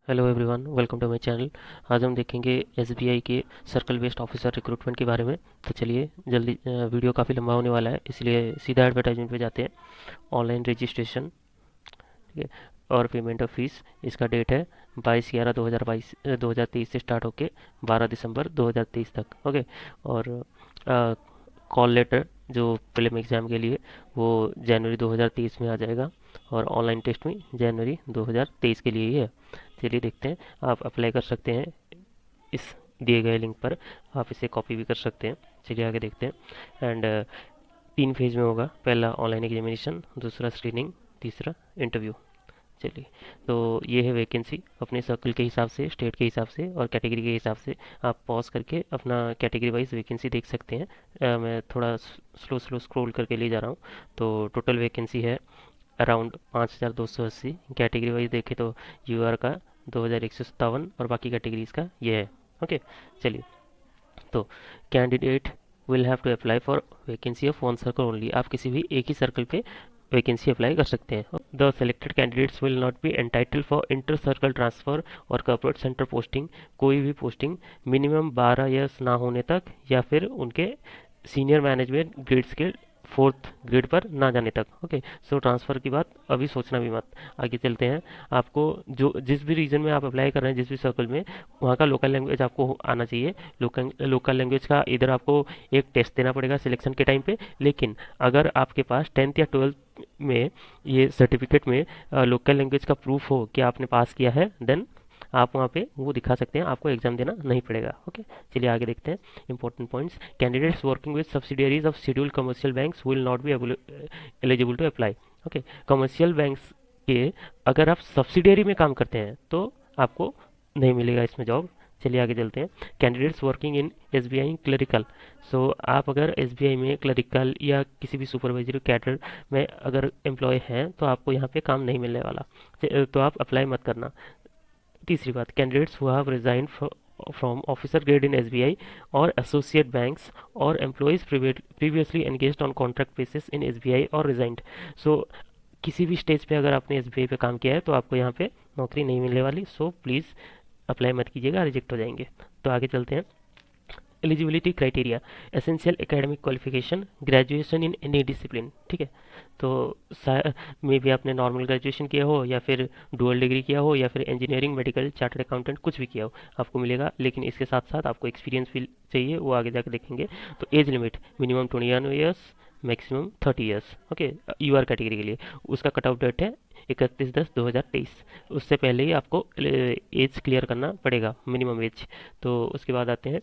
Hello everyone, welcome to my channel. आज हम देखेंगे एसबीआई के सर्कल बेस्ड ऑफिसर रिक्रूटमेंट के बारे में। तो चलिए जल्दी, वीडियो काफ़ी लंबा होने वाला है इसलिए सीधा एडवर्टाइजमेंट पे जाते हैं। ऑनलाइन रजिस्ट्रेशन, ठीक है, और पेमेंट ऑफ फीस। इसका डेट है 22/11/2023 से स्टार्ट होके 12 दिसंबर 2023 तक। ओके। और कॉल लेटर जो प्रीलिम एग्ज़ाम के लिए वो जनवरी 2023 में आ जाएगा, और ऑनलाइन टेस्ट में जनवरी 2023 के लिए ही है। चलिए देखते हैं। आप अप्लाई कर सकते हैं इस दिए गए लिंक पर। आप इसे कॉपी भी कर सकते हैं। चलिए आगे देखते हैं। एंड 3 फेज में होगा। पहला ऑनलाइन एग्जामिनेशन, दूसरा स्क्रीनिंग, तीसरा इंटरव्यू। चलिए, तो ये है वैकेंसी। अपने सर्कल के हिसाब से, स्टेट के हिसाब से और कैटेगरी के हिसाब से आप पॉज करके अपना कैटेगरी वाइज वैकेंसी देख सकते हैं। मैं थोड़ा स्लो स्लो स्क्रॉल करके ले जा रहा हूँ। तो टोटल वैकेंसी है अराउंड 5280। कैटेगरी वाइज देखें तो यूआर का 2157 और बाकी कैटेगरीज का ये है। ओके। चलिए, तो candidate will have to apply for vacancy of one circle only. आप किसी भी एक ही सर्कल पे वैकेंसी अप्लाई कर सकते हैं। The selected candidates will not be entitle for inter circle transfer और कॉर्पोरेट सेंटर पोस्टिंग। कोई भी पोस्टिंग मिनिमम 12 ईयर्स ना होने तक या फिर उनके सीनियर मैनेजमेंट ग्रेड्स के 4th ग्रेड पर ना जाने तक। ओके। सो ट्रांसफ़र की बात अभी सोचना भी मत। आगे चलते हैं। आपको जो जिस भी रीजन में आप अप्लाई कर रहे हैं, जिस भी सर्कल में, वहाँ का लोकल लैंग्वेज आपको आना चाहिए। लोकल लैंग्वेज का इधर आपको एक टेस्ट देना पड़ेगा सिलेक्शन के टाइम पे। लेकिन अगर आपके पास 10th या 12th में ये सर्टिफिकेट में लोकल लैंग्वेज का प्रूफ हो कि आपने पास किया है, देन आप वहाँ पे वो दिखा सकते हैं। आपको एग्जाम देना नहीं पड़ेगा। ओके। चलिए आगे देखते हैं। Important points. Candidates working with subsidiaries of scheduled commercial banks will not be eligible to apply. Okay. Commercial banks के अगर आप सब्सिडियरी में काम करते हैं तो आपको नहीं मिलेगा इसमें जॉब। चलिए आगे चलते हैं। Candidates working in SBI clerical. So आप अगर एसबीआई में क्लरिकल या किसी भी सुपरवाइजरी कैडर में अगर एम्प्लॉय हैं तो आपको यहाँ पे काम नहीं मिलने वाला। तो आप अप्लाई मत करना। तीसरी बात, candidates who have resign from officer grade in SBI और एसोसिएट बैंक्स और employees previously engaged on contract basis in SBI और रिजाइंड। सो किसी भी स्टेज पे अगर आपने एसबीआई पे काम किया है तो आपको यहाँ पे नौकरी नहीं मिलने वाली। सो प्लीज़ अप्लाई मत कीजिएगा, रिजेक्ट हो जाएंगे। तो आगे चलते हैं। Eligibility criteria. Essential academic qualification, graduation in any discipline. ठीक है। तो मे भी आपने नॉर्मल ग्रेजुएशन किया हो या फिर डुअल डिग्री किया हो या फिर इंजीनियरिंग, मेडिकल, चार्टर्ड अकाउंटेंट कुछ भी किया हो, आपको मिलेगा। लेकिन इसके साथ साथ आपको एक्सपीरियंस भी चाहिए, वो आगे जाकर देखेंगे। तो age limit minimum 21 years, maximum 30 years. Okay. UR category के लिए उसका कट ऑफ डेट है 31/10/2023। उससे पहले ही आपको एज क्लियर करना पड़ेगा, मिनिमम एज। तो उसके बाद आते हैं,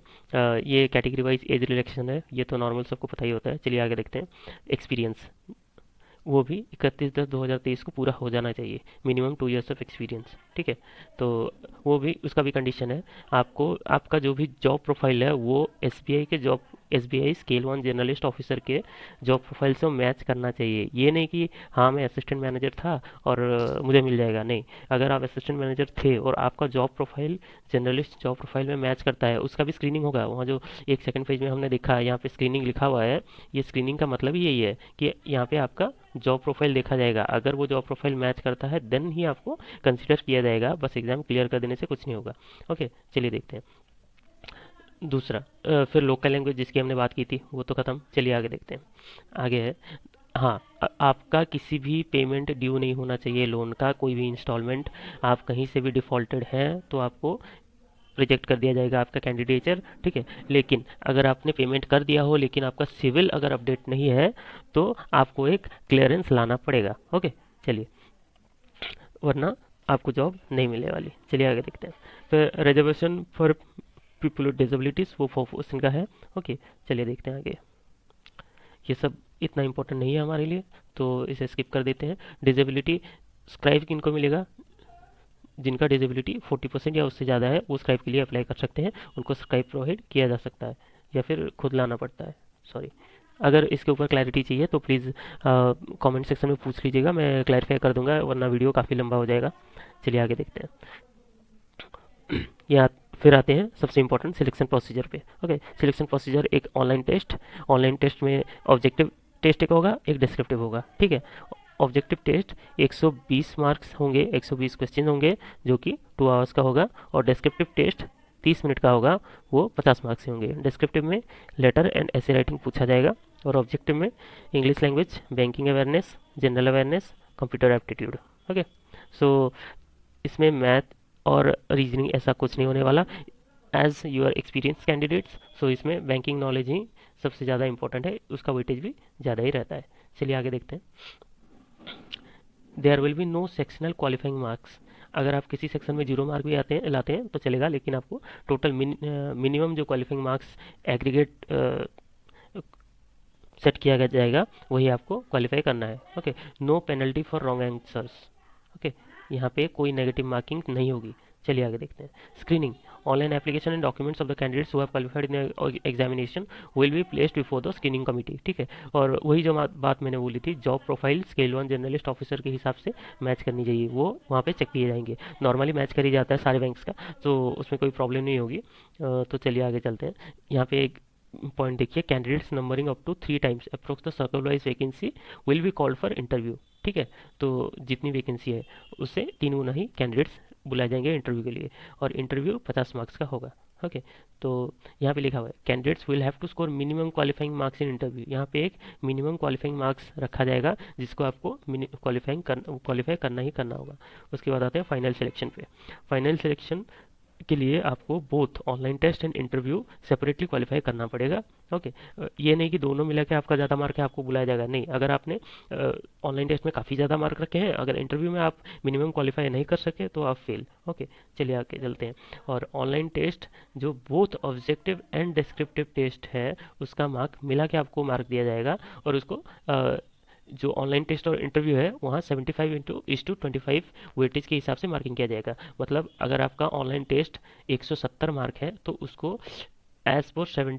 ये कैटेगरी वाइज एज रिलेक्शन है, ये तो नॉर्मल सबको पता ही होता है। चलिए आगे देखते हैं। एक्सपीरियंस, वो भी 31/10/2023 को पूरा हो जाना चाहिए। Minimum 2 years of experience. ठीक है। तो वो भी, उसका भी कंडीशन है। आपको आपका जो भी जॉब प्रोफाइल है वो एसबीआई के job, SBI scale 1 journalist officer के जॉब प्रोफाइल से मैच करना चाहिए। ये नहीं कि हाँ मैं असिस्टेंट मैनेजर था और मुझे मिल जाएगा, नहीं। अगर आप असिस्टेंट मैनेजर थे और आपका job profile journalist job profile में मैच करता है, उसका भी स्क्रीनिंग होगा। वहाँ जो एक सेकंड पेज में हमने देखा है, यहाँ पे स्क्रीनिंग लिखा हुआ है। ये स्क्रीनिंग का मतलब ही यही है कि यहाँ पे आपका जॉब प्रोफाइल देखा जाएगा। अगर वो जॉब प्रोफाइल मैच करता है देन ही आपको कंसिडर किया जाएगा। बस एग्जाम क्लियर कर देने से कुछ नहीं होगा। ओके। चलिए देखते हैं। दूसरा, फिर लोकल लैंग्वेज जिसकी हमने बात की थी वो तो ख़त्म। चलिए आगे देखते हैं। आगे है, हाँ, आपका किसी भी पेमेंट ड्यू नहीं होना चाहिए। लोन का कोई भी इंस्टॉलमेंट आप कहीं से भी डिफ़ॉल्टेड हैं तो आपको रिजेक्ट कर दिया जाएगा आपका कैंडिडेचर। ठीक है। लेकिन अगर आपने पेमेंट कर दिया हो लेकिन आपका सिविल अगर अपडेट नहीं है तो आपको एक क्लियरेंस लाना पड़ेगा। ओके। चलिए, वरना आपको जॉब नहीं मिलने वाली। चलिए आगे देखते हैं। फिर reservation for people with disabilities, वो 4% का है। ओके। चलिए देखते हैं आगे। ये सब इतना इम्पोर्टेंट नहीं है हमारे लिए तो इसे स्किप कर देते हैं। डिसेबिलिटी स्क्राइब किनको मिलेगा? जिनका डिसेबिलिटी 40% या उससे ज़्यादा है वो स्क्राइब के लिए अप्लाई कर सकते हैं। उनको स्क्राइब प्रोवाइड किया जा सकता है या फिर खुद लाना पड़ता है। सॉरी। अगर इसके ऊपर क्लैरिटी चाहिए तो प्लीज़ कमेंट सेक्शन में पूछ लीजिएगा, मैं क्लैरिफाई कर दूंगा, वरना वीडियो काफ़ी लंबा हो जाएगा। चलिए आगे देखते हैं। यहाँ फिर आते हैं सबसे इंपॉर्टेंट सिलेक्शन प्रोसीजर पे। ओके। सिलेक्शन प्रोसीजर, एक ऑनलाइन टेस्ट। ऑनलाइन टेस्ट में ऑब्जेक्टिव टेस्ट एक होगा, एक डिस्क्रिप्टिव होगा। ठीक है। ऑब्जेक्टिव टेस्ट 120 मार्क्स होंगे, 120 क्वेश्चन होंगे जो कि 2 आवर्स का होगा। और डिस्क्रिप्टिव टेस्ट 30 मिनट का होगा, वो 50 मार्क्स से होंगे। डिस्क्रिप्टिव में लेटर एंड ऐसे राइटिंग पूछा जाएगा, और ऑब्जेक्टिव में English language, banking awareness, general awareness, computer aptitude. Okay, so इसमें मैथ और रीजनिंग ऐसा कुछ नहीं होने वाला। As you are experience candidates, so इसमें बैंकिंग नॉलेज ही सबसे ज़्यादा इंपॉर्टेंट है, उसका वेटेज भी ज़्यादा ही रहता है। चलिए आगे देखते हैं। There will be no sectional qualifying marks. अगर आप किसी सेक्शन में 0 मार्क भी लाते हैं तो चलेगा, लेकिन आपको टोटल मिनिमम जो क्वालिफाइंग मार्क्स एग्रीगेट सेट किया जाएगा वही आपको क्वालिफाई करना है। Okay, no penalty for wrong answers. Okay, यहाँ पे कोई नेगेटिव मार्किंग नहीं होगी। चलिए आगे देखते हैं। Screening, online application and documents of the candidates who have qualified in examination will be placed before the screening committee. ठीक है, और वही जो बात मैंने बोली थी, job profile scale 1 journalist officer के हिसाब से मैच करनी चाहिए, वो वहाँ पे चेक किए जाएंगे। नॉर्मली मैच कर ही जाता है सारे बैंक्स का, तो उसमें कोई प्रॉब्लम नहीं होगी। तो चलिए आगे चलते हैं। यहाँ पे एक पॉइंट देखिए, candidates numbering up to 3 times approx the circle wise vacancy will be called for interview. ठीक है, तो जितनी वैकेंसी है उससे 3 गुना ही कैंडिडेट्स बुलाए जाएंगे इंटरव्यू के लिए, और इंटरव्यू 50 मार्क्स का होगा। ओके, तो यहाँ पे लिखा हुआ है candidates will have to score minimum qualifying marks in interview. यहाँ पे एक मिनिमम क्वालिफाइंग मार्क्स रखा जाएगा जिसको आपको क्वालिफाई करना ही करना होगा। उसके बाद आते हैं फाइनल सिलेक्शन पे। फाइनल सिलेक्शन के लिए आपको both online test and interview separately qualify करना पड़ेगा। ओके, ये नहीं कि दोनों मिला के आपका ज़्यादा मार्क है आपको बुलाया जाएगा, नहीं। अगर आपने ऑनलाइन टेस्ट में काफ़ी ज़्यादा मार्क रखे हैं, अगर इंटरव्यू में आप मिनिमम क्वालिफाई नहीं कर सके तो आप फेल। ओके, चलिए आगे चलते हैं। और ऑनलाइन टेस्ट जो both objective and descriptive test है उसका मार्क मिला के आपको मार्क दिया जाएगा, और उसको जो ऑनलाइन टेस्ट और इंटरव्यू है वहाँ 75:25 वेटेज के हिसाब से मार्किंग किया जाएगा। मतलब अगर आपका ऑनलाइन टेस्ट 170 मार्क है तो उसको एज पर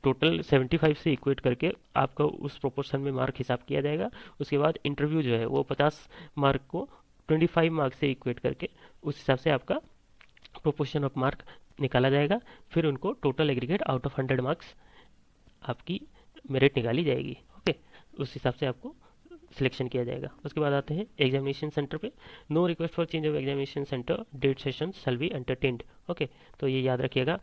टोटल 75 से इक्वेट करके आपका उस प्रोपोर्शन में मार्क हिसाब किया जाएगा। उसके बाद इंटरव्यू जो है वो 50 मार्क को 25 मार्क से इक्वेट करके उस हिसाब से आपका प्रोपोर्शन ऑफ मार्क निकाला जाएगा। फिर उनको total aggregate out of 100 marks आपकी मेरिट निकाली जाएगी। ओके, उस हिसाब से आपको सिलेक्शन किया जाएगा। उसके बाद आते हैं एग्जामिनेशन सेंटर पे। No request for change of examination centre, date session shall be entertained. Okay, तो ये याद रखिएगा,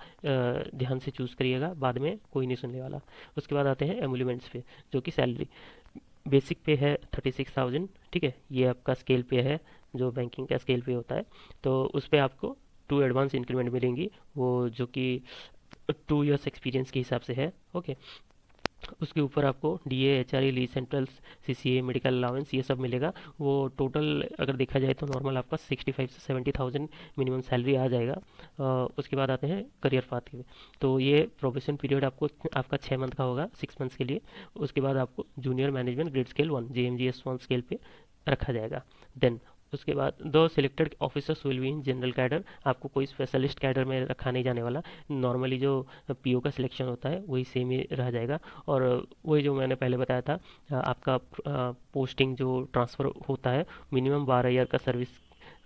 ध्यान से चूज करिएगा, बाद में कोई नहीं सुनने वाला। उसके बाद आते हैं एमुलेमेंट्स पे, जो कि सैलरी बेसिक पे है 36,000। ठीक है, ये आपका स्केल पे है, जो बैंकिंग का स्केल पे होता है। तो उस पर आपको 2 एडवांस इंक्रीमेंट मिलेंगी, वो जो कि 2 ईयर्स एक्सपीरियंस के हिसाब से है। ओके, उसके ऊपर आपको DA, HRA, lease central, CCA, medical allowance ये सब मिलेगा। वो टोटल अगर देखा जाए तो नॉर्मल आपका 65 से 70,000 मिनिमम सैलरी आ जाएगा। उसके बाद आते हैं करियर पाथ के। तो ये प्रोबेशन पीरियड आपका 6 मंथ का होगा, 6 मंथ्स के लिए। उसके बाद आपको junior management grade scale 1 JMGS 1 scale पे रखा जाएगा। देन उसके बाद दो selected officers will be in general cadre. आपको कोई स्पेशलिस्ट कैडर में रखा नहीं जाने वाला, नॉर्मली जो पीओ का सिलेक्शन होता है वही सेम ही रह जाएगा। और वही जो मैंने पहले बताया था, आपका पोस्टिंग जो ट्रांसफ़र होता है मिनिमम 12 ईयर का सर्विस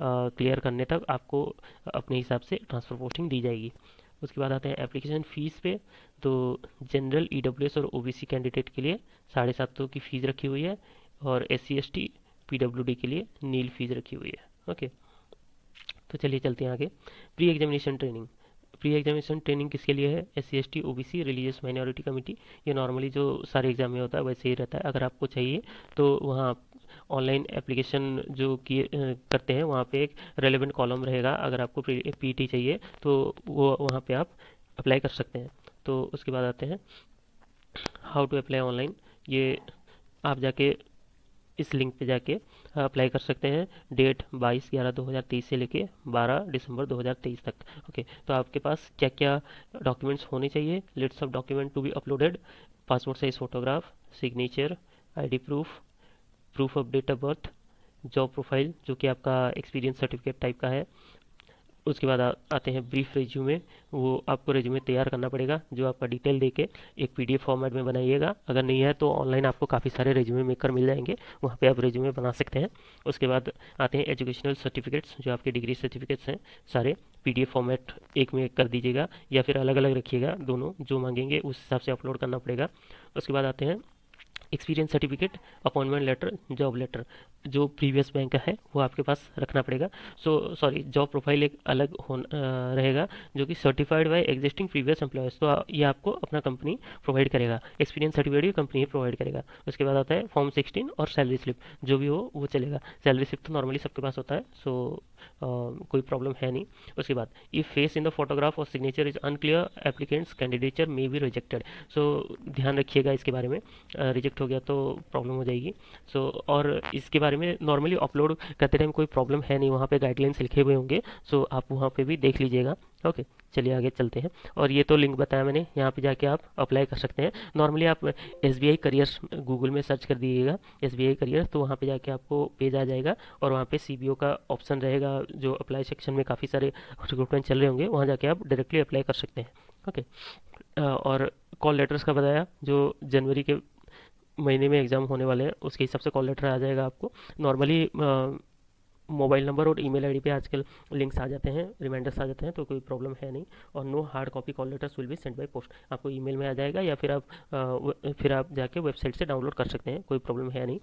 क्लियर करने तक आपको अपने हिसाब से ट्रांसफ़र पोस्टिंग दी जाएगी। उसके बाद आते हैं एप्लीकेशन फ़ीस पे। तो जनरल ईडब्ल्यूएस और ओबीसी कैंडिडेट के लिए 750 की फ़ीस रखी हुई है, और SC ST PWD के लिए नील फीस रखी हुई है। ओके, तो चलिए चलते हैं आगे। Pre examination training. Pre examination training किसके लिए है? SC ST OBC religious minority committee. ये नॉर्मली जो सारे एग्जाम में होता है वैसे ही रहता है। अगर आपको चाहिए तो वहाँ ऑनलाइन एप्लीकेशन जो किए करते हैं वहाँ पे एक रेलेवेंट कॉलम रहेगा। अगर आपको पीटी चाहिए तो वो वहाँ पे आप अप्लाई कर सकते हैं। तो उसके बाद आते हैं हाउ टू अप्लाई ऑनलाइन। ये आप जाके इस लिंक पे जाके अप्लाई कर सकते हैं। डेट 22/11/2023 से लेके 12 दिसंबर 2023 तक। ओके, तो आपके पास क्या क्या डॉक्यूमेंट्स होने चाहिए? List of document to be uploaded: passport size photograph, signature, ID proof, proof of date of birth, job profile जो कि आपका एक्सपीरियंस सर्टिफिकेट टाइप का है। उसके बाद आते हैं ब्रीफ रेज्यूमे। वो आपको रेज्यूमे तैयार करना पड़ेगा जो आपका डिटेल देके एक PDF फॉर्मेट में बनाइएगा। अगर नहीं है तो ऑनलाइन आपको काफ़ी सारे रेज्यूमे मेकर मिल जाएंगे, वहाँ पे आप रेज्यूमे बना सकते हैं। उसके बाद आते हैं एजुकेशनल सर्टिफिकेट्स, जो आपके डिग्री सर्टिफिकेट्स हैं सारे PDF फॉर्मेट एक में कर दीजिएगा, या फिर अलग अलग रखिएगा, दोनों जो मांगेंगे उस हिसाब से अपलोड करना पड़ेगा। उसके बाद आते हैं experience certificate, appointment letter, job letter, जो प्रीवियस बैंक का है वो आपके पास रखना पड़ेगा। सॉरी, जॉब प्रोफाइल एक अलग रहेगा, जो कि certified by existing previous employers, तो ये आपको अपना कंपनी प्रोवाइड करेगा। एक्सपीरियंस सर्टिफिकेट भी कंपनी ही प्रोवाइड करेगा। उसके बाद आता है फॉर्म 16 और सैलरी स्लिप, जो भी हो वो चलेगा। सैलरी स्लिप तो नॉर्मली सबके पास होता है, सो कोई प्रॉब्लम है नहीं। उसके बाद if face in the photograph और signature is unclear, applicant's candidature may be rejected. So ध्यान रखिएगा इसके बारे में, रिजेक्ट हो गया तो प्रॉब्लम हो जाएगी। और इसके बारे में नॉर्मली अपलोड करते टाइम कोई प्रॉब्लम है नहीं, वहाँ पे गाइडलाइंस लिखे हुए होंगे, सो आप वहाँ पे भी देख लीजिएगा। ओके, चलिए आगे चलते हैं। और ये तो लिंक बताया मैंने, यहाँ पे जाके आप अप्लाई कर सकते हैं। नॉर्मली आप SBI करियर्स गूगल में सर्च कर दीजिएगा, SBI करियर, तो वहाँ पे जाके आपको पेज आ जाएगा और वहाँ पे CBO का ऑप्शन रहेगा। जो अप्लाई सेक्शन में काफ़ी सारे रिक्रूटमेंट चल रहे होंगे, वहाँ जाके आप डायरेक्टली अप्लाई कर सकते हैं। ओके, और कॉल लेटर्स का बताया, जो जनवरी के महीने में एग्ज़ाम होने वाले हैं उसके हिसाब से कॉल लेटर आ जाएगा आपको। नॉर्मली मोबाइल नंबर और ईमेल आईडी पे आजकल लिंक्स आ जाते हैं, रिमाइंडर्स आ जाते हैं, तो कोई प्रॉब्लम है नहीं। और no hard copy call letters will be send by post, आपको ईमेल में आ जाएगा, या फिर आप जाके वेबसाइट से डाउनलोड कर सकते हैं, कोई प्रॉब्लम है नहीं।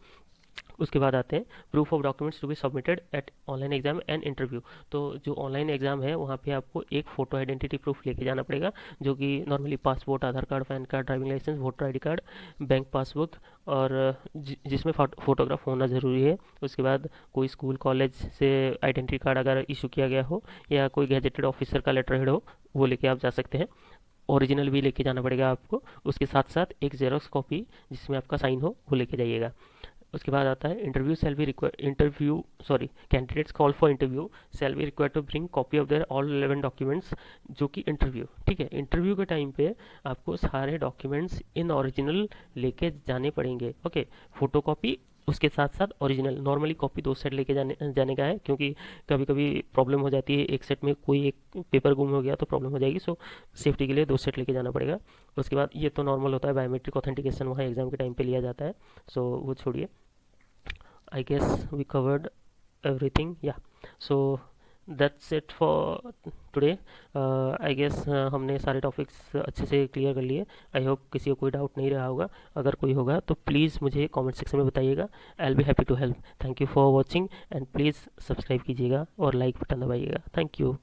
उसके बाद आते हैं proof of documents to be submitted at online exam and interview. तो जो ऑनलाइन एग्जाम है वहाँ पे आपको एक फ़ोटो आइडेंटिटी प्रूफ लेके जाना पड़ेगा, जो कि normally passport, Aadhaar card, PAN card, driving licence, voter ID card, bank passbook, और जिसमें फोटोग्राफ होना ज़रूरी है। उसके बाद कोई स्कूल कॉलेज से आइडेंटिटी कार्ड अगर इशू किया गया हो, या कोई गैजेटेड ऑफिसर का लेटर हेड हो, वो लेके आप जा सकते हैं। ओरिजिनल भी लेके जाना पड़ेगा आपको। उसके साथ साथ एक जेरोक्स कॉपी जिसमें आपका साइन हो वो लेके जाइएगा। उसके बाद आता है candidates call for interview shall be required to bring copy of their all relevant documents, जो कि इंटरव्यू, ठीक है, इंटरव्यू के टाइम पे आपको सारे डॉक्यूमेंट्स इन ओरिजिनल लेके जाने पड़ेंगे। ओके, फोटो कॉपी, उसके साथ साथ ओरिजिनल। नॉर्मली कॉपी 2 सेट लेके जाने का है, क्योंकि कभी कभी प्रॉब्लम हो जाती है, एक सेट में कोई एक पेपर गुम हो गया तो प्रॉब्लम हो जाएगी, सो सेफ्टी के लिए 2 सेट लेके जाना पड़ेगा। उसके बाद ये तो नॉर्मल होता है, बायोमेट्रिक ऑथेंटिकेशन वहाँ एग्जाम के टाइम पे लिया जाता है, सो वो छोड़िए। I guess we covered everything. Yeah. So that's it for today. I guess हमने सारे टॉपिक्स अच्छे से क्लियर कर लिए। आई होप किसी को कोई डाउट नहीं रहा होगा। अगर कोई होगा तो प्लीज़ मुझे कमेंट सेक्शन में बताइएगा। I will be happy to help. Thank you for watching and please subscribe कीजिएगा और लाइक बटन दबाइएगा। Thank you.